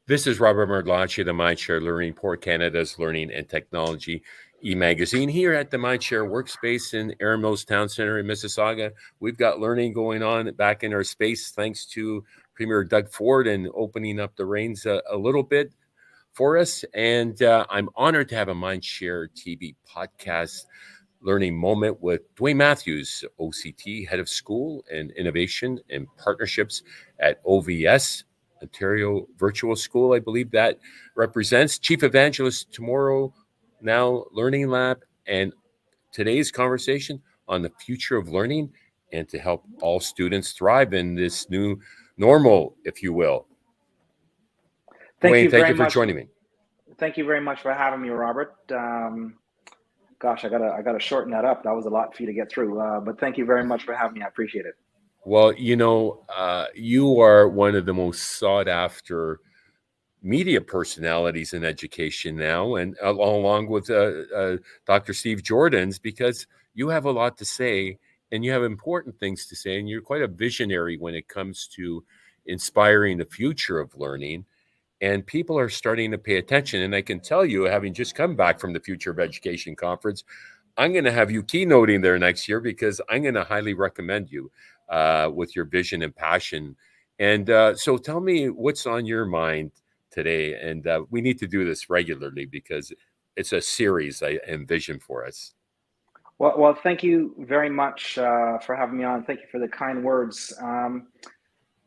This is Robert Martellacci, the MindShare Learning Report, Canada's Learning and Technology e-magazine, here at the MindShare Workspace in Erin Mills Town Center in Mississauga. We've got learning going on back in our space thanks to Premier Doug Ford and opening up the reins a little bit for us. And I'm honored to have a MindShareTV podcast learning moment with Dwayne Matthews, OCT, Head of School and Innovation and Partnerships at OVS, Ontario Virtual School, I believe that represents. Chief Evangelist Tomorrow Now Learning Lab, and today's conversation on the future of learning and to help all students thrive in this new normal, if you will. Dwayne, thank you for joining me. Thank you very much for having me, Robert. Gosh, I gotta shorten that up. That was a lot for you to get through. But thank you very much for having me. I appreciate it. Well, you are one of the most sought after media personalities in education now, and along with Dr. Steve Jordan's, because you have a lot to say and you have important things to say, and you're quite a visionary when it comes to inspiring the future of learning. And people are starting to pay attention. And I can tell you, having just come back from the Future of Education conference, I'm going to have you keynoting there next year because I'm going to highly recommend you with your vision and passion. And so tell me what's on your mind today. And we need to do this regularly because it's a series I envision for us. Well, thank you very much for having me on. Thank you for the kind words.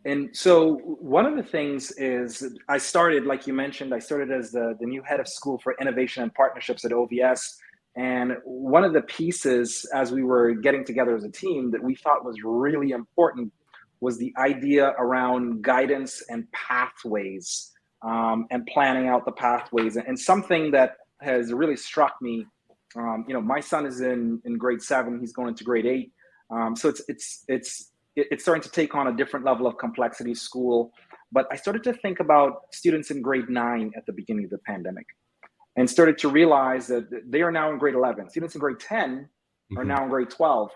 And so one of the things is I started, like you mentioned, I started as the new head of school for innovation and partnerships at OVS. And one of the pieces as we were getting together as a team that we thought was really important was the idea around guidance and pathways and planning out the pathways. And something that has really struck me, my son is in grade 7, he's going into grade 8. So it's starting to take on a different level of complexity school. But I started to think about students in grade 9 at the beginning of the pandemic and started to realize that they are now in grade 11. Students in grade 10 are now in grade 12.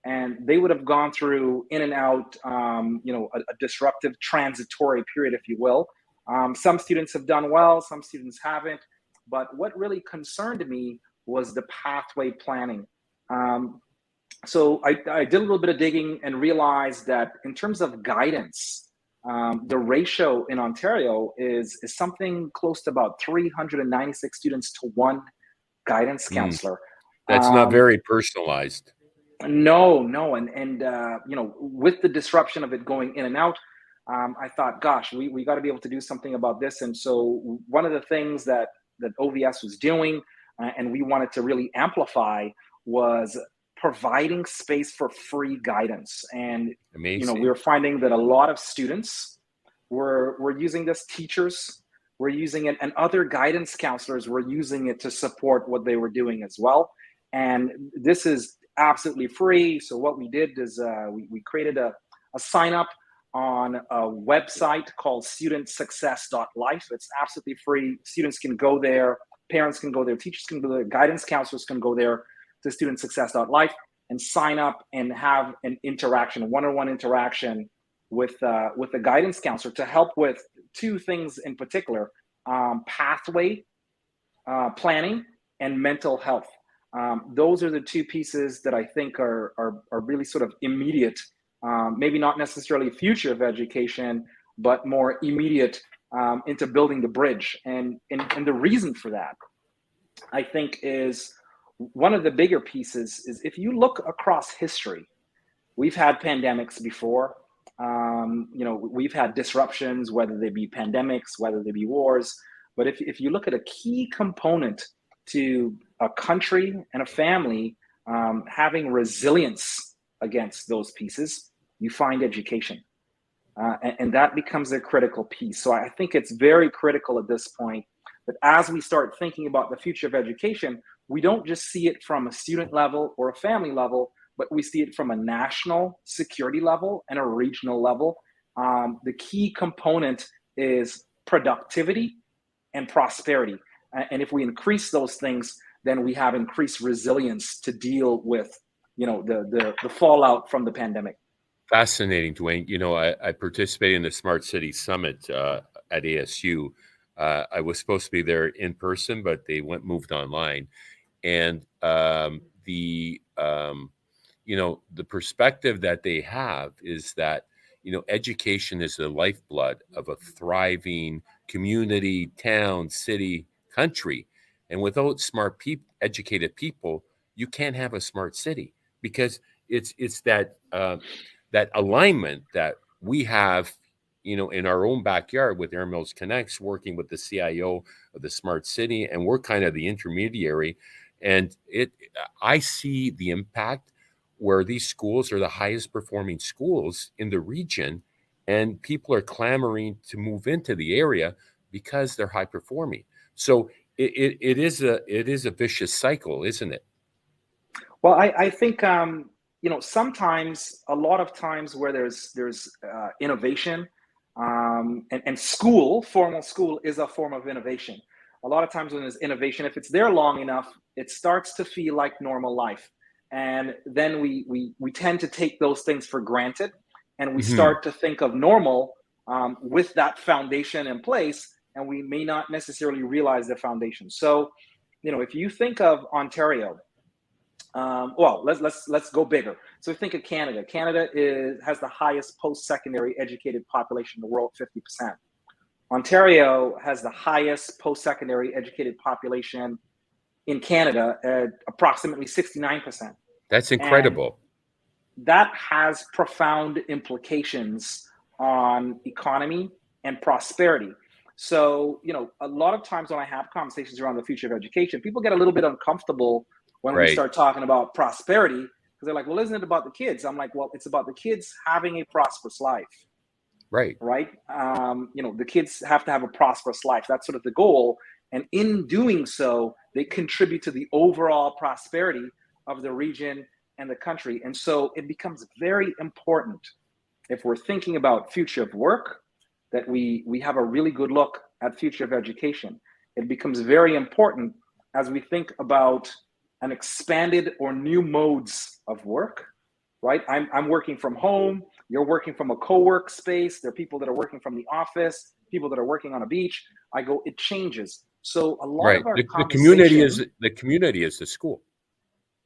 And they would have gone through in and out, a disruptive transitory period, if you will. Some students have done well, some students haven't. But what really concerned me was the pathway planning. So I did a little bit of digging and realized that in terms of guidance, the ratio in Ontario is something close to about 396 students to 1 guidance counselor. That's not very personalized. No. And with the disruption of it going in and out, I thought, gosh, we got to be able to do something about this. And so one of the things that OVS was doing and we wanted to really amplify was providing space for free guidance. And amazing. We were finding that a lot of students were using this, teachers were using it, and other guidance counselors were using it to support what they were doing as well. And this is absolutely free. So what we did is we created a sign up on a website called studentsuccess.life. It's absolutely free. Students can go there, parents can go there, teachers can go there, guidance counselors can go there to studentsuccess.life and sign up and have an interaction, a one-on-one interaction with the guidance counselor to help with 2 things in particular: pathway planning and mental health. Those are the 2 pieces that I think are really sort of immediate, maybe not necessarily future of education, but more immediate into building the bridge. And the reason for that, I think, is one of the bigger pieces is if you look across history, we've had pandemics before. We've had disruptions, whether they be pandemics, whether they be wars. But if you look at a key component to a country and a family having resilience against those pieces, you find education. And that becomes a critical piece. So I think it's very critical at this point that as we start thinking about the future of education, we don't just see it from a student level or a family level, but we see it from a national security level and a regional level. The key component is productivity and prosperity. And if we increase those things, then we have increased resilience to deal with, the fallout from the pandemic. Fascinating, Dwayne. I participated in the Smart City Summit at ASU I was supposed to be there in person, but they moved online. And the perspective that they have is that, education is the lifeblood of a thriving community, town, city, country. And without smart people, educated people, you can't have a smart city, because it's that alignment that we have, in our own backyard with Air Mills Connects, working with the CIO of the smart city, and we're kind of the intermediary. And I see the impact where these schools are the highest performing schools in the region, and people are clamoring to move into the area because they're high performing. So it is a vicious cycle, isn't it? Well, I think sometimes, a lot of times where there's innovation, and school, formal school, is a form of innovation. A lot of times when there's innovation, if it's there long enough, it starts to feel like normal life, and then we tend to take those things for granted, and we Mhm. start to think of normal with that foundation in place, and we may not necessarily realize the foundation. So, if you think of Ontario, well, let's go bigger. So think of Canada. Canada has the highest post-secondary educated population in the world, 50%. Ontario has the highest post-secondary educated population in Canada at approximately 69%. That's And incredible. that has profound implications on economy and prosperity. So, a lot of times when I have conversations around the future of education, people get a little bit uncomfortable when we Right, start talking about prosperity, because they're like, well, isn't it about the kids? I'm like, well, it's about the kids having a prosperous life, right, right? The kids have to have a prosperous life. That's sort of the goal. And in doing so, they contribute to the overall prosperity of the region and the country. And so it becomes very important, if we're thinking about future of work, that we have a really good look at future of education. It becomes very important as we think about an expanded or new modes of work, right? I'm working from home, you're working from a co-work space, there are people that are working from the office, people that are working on a beach. It changes. So a lot right. of our The community is conversation, the school.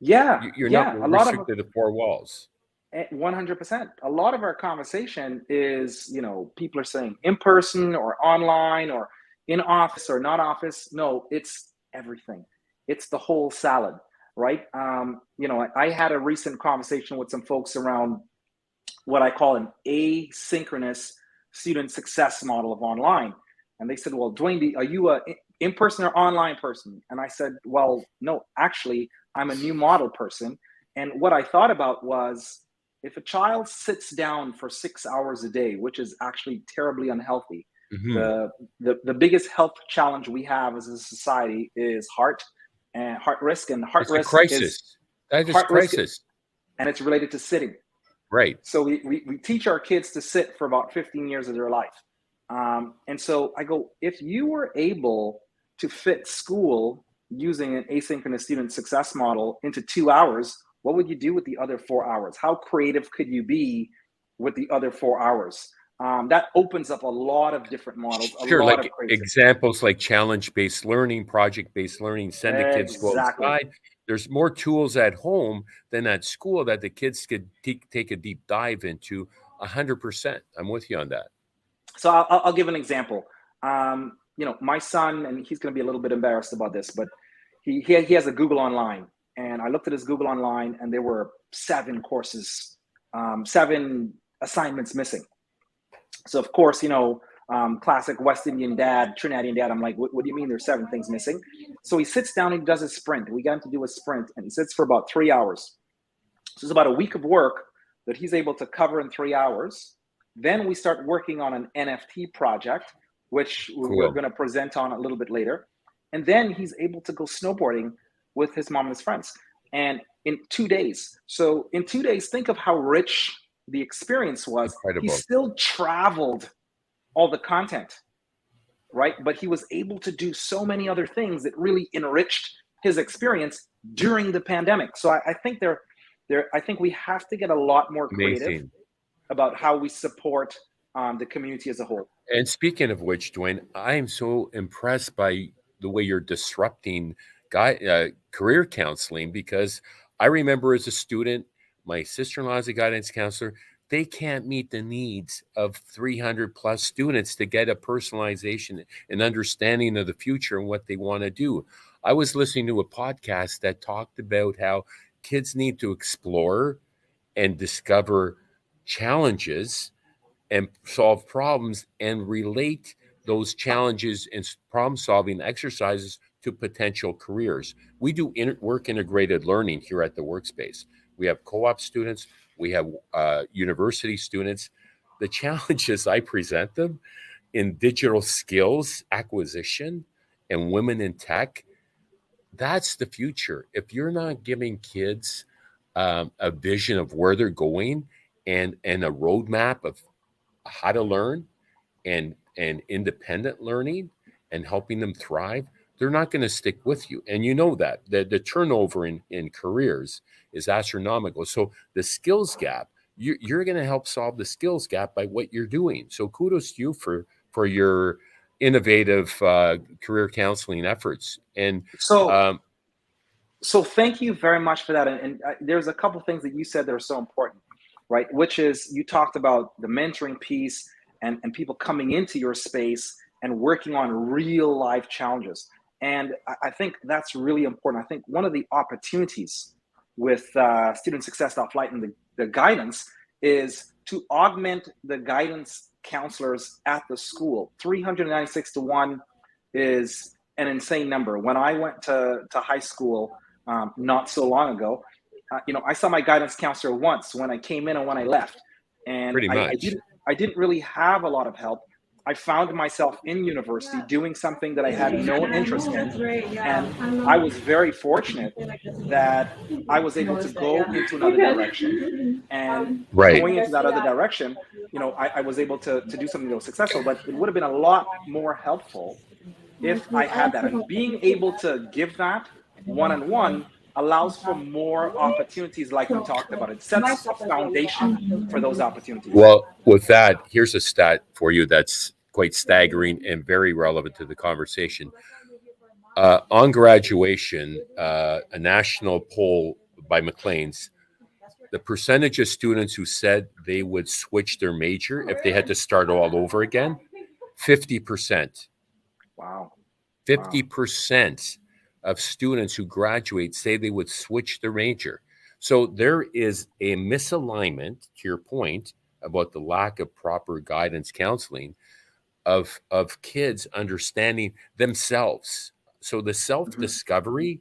yeah, You're not yeah, a lot of restricted to four walls. 100%. A lot of our conversation is, people are saying in person or online or in office or not office. No, it's everything. It's the whole salad, right? I had a recent conversation with some folks around what I call an asynchronous student success model of online. And they said, well, Dwayne, are you a in-person or online person? And I said, well, no, actually, I'm a new model person. And what I thought about was, if a child sits down for 6 hours a day, which is actually terribly unhealthy, Mhm. the biggest health challenge we have as a society is heart risk, and It's a crisis. That is heart risk, crisis. and it's related to sitting. Right. So we teach our kids to sit for about 15 years of their life. And so I go, if you were able to fit school using an asynchronous student success model into 2 hours, what would you do with the other 4 hours? How creative could you be with the other 4 hours? That opens up a lot of different models, a Sure, lot of like creativity. examples like challenge-based learning, project-based learning, send the kids to go Exactly. outside. There's more tools at home than at school that the kids could take a deep dive into. 100%. I'm with you on that. So I'll give an example. My son, and he's going to be a little bit embarrassed about this, but he has a Google Online, and I looked at his Google Online, and there were 7 courses, 7 assignments missing. So of course, classic West Indian dad, Trinidadian dad. I'm like, what do you mean there's 7 things missing? So he sits down and he does a sprint. We got him to do a sprint, and he sits for about 3 hours. So it's about a week of work that he's able to cover in 3 hours. Then we start working on an NFT project, which we're Cool. going to present on a little bit later. And then he's able to go snowboarding with his mom and his friends. And in 2 days. So in 2 days, think of how rich the experience was. He Incredible. still traveled all the content, right? But he was able to do so many other things that really enriched his experience during the pandemic. So I think I think we have to get a lot more creative Amazing. about how we support the community as a whole. And speaking of which, Dwayne, I am so impressed by the way you're disrupting career counseling, because I remember as a student, my sister-in-law is a guidance counselor. They can't meet the needs of 300 plus students to get a personalization and understanding of the future and what they want to do. I was listening to a podcast that talked about how kids need to explore and discover challenges and solve problems and relate those challenges and problem solving exercises to potential careers. We do work integrated learning here at the workspace. We have co-op students, we have university students. The challenges I present them in digital skills acquisition and women in tech, that's the future. If you're not giving kids a vision of where they're going and a roadmap of how to learn and independent learning and helping them thrive, they're not going to stick with you. And you know that the turnover in careers is astronomical. So the skills gap, you're going to help solve the skills gap by what you're doing. So kudos to you for your innovative career counseling efforts. And So thank you very much for that. And there's a couple things that you said that are so important, right? Which is, you talked about the mentoring piece and people coming into your space and working on real life challenges. And I think that's really important. I think one of the opportunities with Student Success.Flight and the guidance is to augment the guidance counselors at the school. 396 to 1 is an insane number. When I went to high school not so long ago, I saw my guidance counselor once when I came in and when I left. And pretty much. I didn't really have a lot of help. I found myself in university doing something that I had no interest in. And I was very fortunate that I was able to go into another direction. And going into that other direction, I was able to do something that was successful, but it would have been a lot more helpful if I had that. And being able to give that one-on-one allows for more opportunities like we talked about. It sets a foundation for those opportunities. Well, with that, here's a stat for you that's quite staggering and very relevant to the conversation. On graduation, a national poll by Maclean's, the percentage of students who said they would switch their major if they had to start all over again, 50%. Wow. 50% of students who graduate say they would switch their major. So there is a misalignment, to your point, about the lack of proper guidance counseling of kids understanding themselves. So the self-discovery,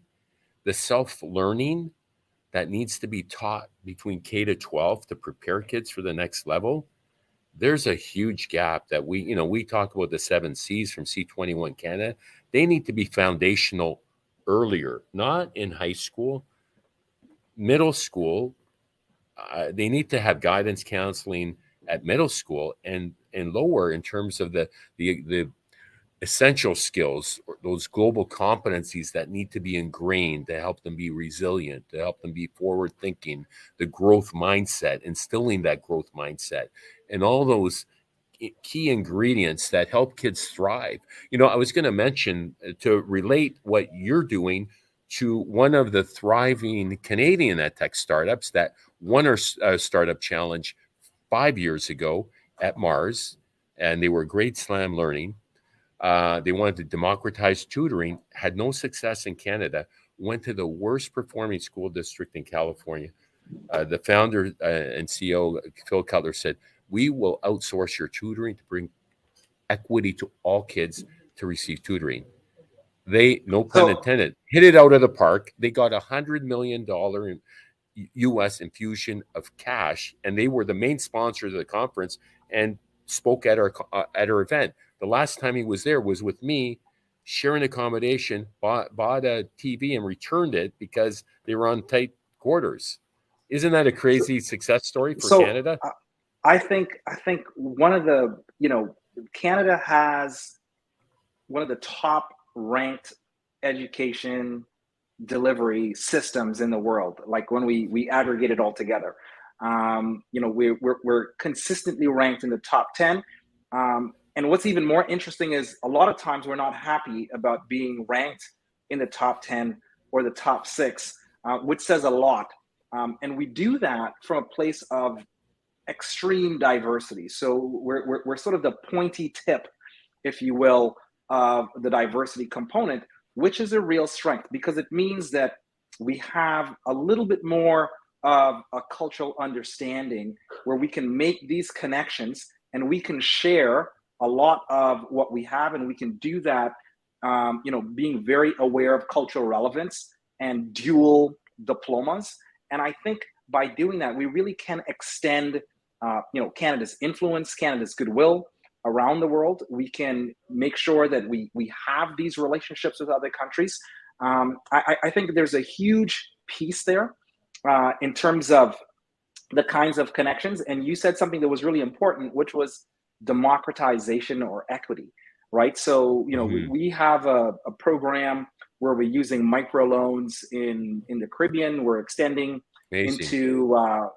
the self-learning that needs to be taught between K to 12 to prepare kids for the next level, there's a huge gap that we talk about the 7 C's from C21 Canada. They need to be foundational earlier, not in high school, middle school. They need to have guidance counseling at middle school and lower in terms of the essential skills, or those global competencies that need to be ingrained to help them be resilient, to help them be forward thinking, the growth mindset, instilling that growth mindset, and all those key ingredients that help kids thrive. I was going to mention, to relate what you're doing to one of the thriving Canadian edtech startups that won our startup challenge 5 years ago at Mars, and they were Grade Slam Learning. They wanted to democratize tutoring, had no success in Canada, went to the worst performing school district in California. The founder and CEO, Phil Cutler, said, "We will outsource your tutoring to bring equity to all kids to receive tutoring." They, no pun intended, hit it out of the park. They got $100 million in U.S. infusion of cash, and they were the main sponsors of the conference and spoke at our event. The last time he was there was with me, sharing accommodation, bought a TV and returned it because they were on tight quarters. Isn't that a crazy success story for Canada? I think one of the, Canada has one of the top ranked education delivery systems in the world. Like when we aggregate it all together, We're consistently ranked in the top 10. And what's even more interesting is a lot of times we're not happy about being ranked in the top 10 or the top 6, which says a lot. And we do that from a place of extreme diversity. So we're sort of the pointy tip, if you will, of the diversity component, which is a real strength because it means that we have a little bit more of a cultural understanding where we can make these connections and we can share a lot of what we have, and we can do that, being very aware of cultural relevance and dual diplomas. And I think by doing that, we really can extend, Canada's influence, Canada's goodwill around the world. We can make sure that we have these relationships with other countries. I think there's a huge piece there in terms of the kinds of connections. And you said something that was really important, which was democratization or equity, right? So, we have a program where we're using microloans in the Caribbean. We're extending into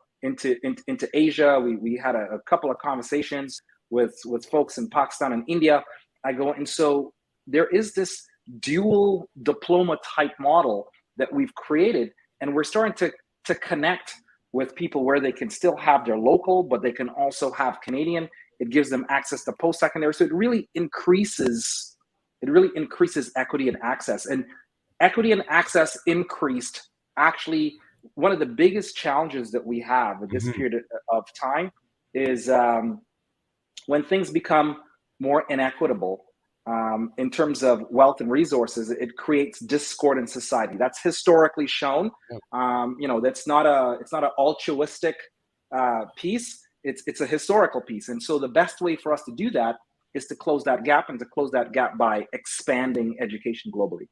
Asia. We had a couple of conversations with folks in Pakistan and India. And so there is this dual diploma type model that we've created, and we're starting to connect with people where they can still have their local, but they can also have Canadian. It gives them access to post-secondary. So it really increases equity and access. And equity and access increased. Actually, one of the biggest challenges that we have at this period of time is when things become more inequitable in terms of wealth and resources, it creates discord in society. That's historically shown. That's not it's not an altruistic piece. It's a historical piece. And so the best way for us to do that is to close that gap, and to close that gap by expanding education globally.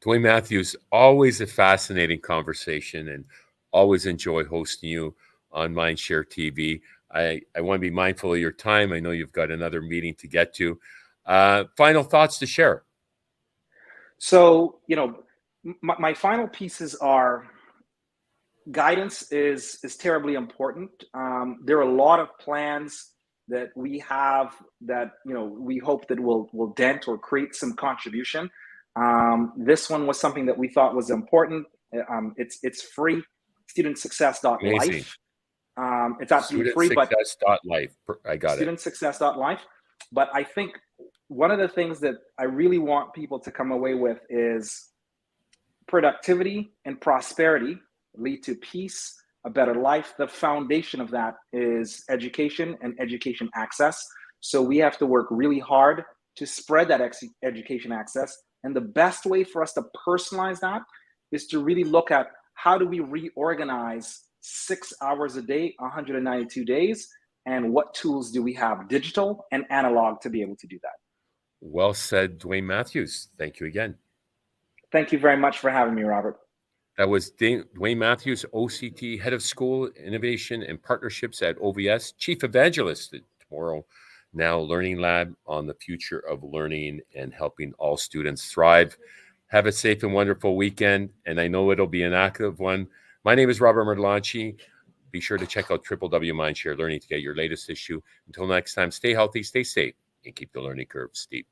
Dwayne Matthews, always a fascinating conversation, and always enjoy hosting you on MindShare TV. I want to be mindful of your time. I know you've got another meeting to get to. Final thoughts to share. So, my final pieces are guidance is terribly important. There are a lot of plans that we have that, we hope that will dent or create some contribution. This one was something that we thought was important. It's free, studentsuccess.life. It's absolutely free, but studentsuccess.life. I got it. Studentsuccess.life. But I think one of the things that I really want people to come away with is productivity and prosperity lead to peace, a better life. The foundation of that is education and education access. So we have to work really hard to spread that education access. And the best way for us to personalize that is to really look at how do we reorganize 6 hours a day, 192 days, and what tools do we have, digital and analog, to be able to do that. Well said, Dwayne Matthews. Thank you again. Thank you very much for having me, Robert. That was Dwayne Matthews, OCT, Head of School Innovation and Partnerships at OVS, Chief Evangelist at Tomorrow Now Learning Lab on the future of learning and helping all students thrive. Have a safe and wonderful weekend, and I know it'll be an active one. My name is Robert Martellacci. Be sure to check out www.MindShare Learning to get your latest issue. Until next time, stay healthy, stay safe, and keep the learning curve steep.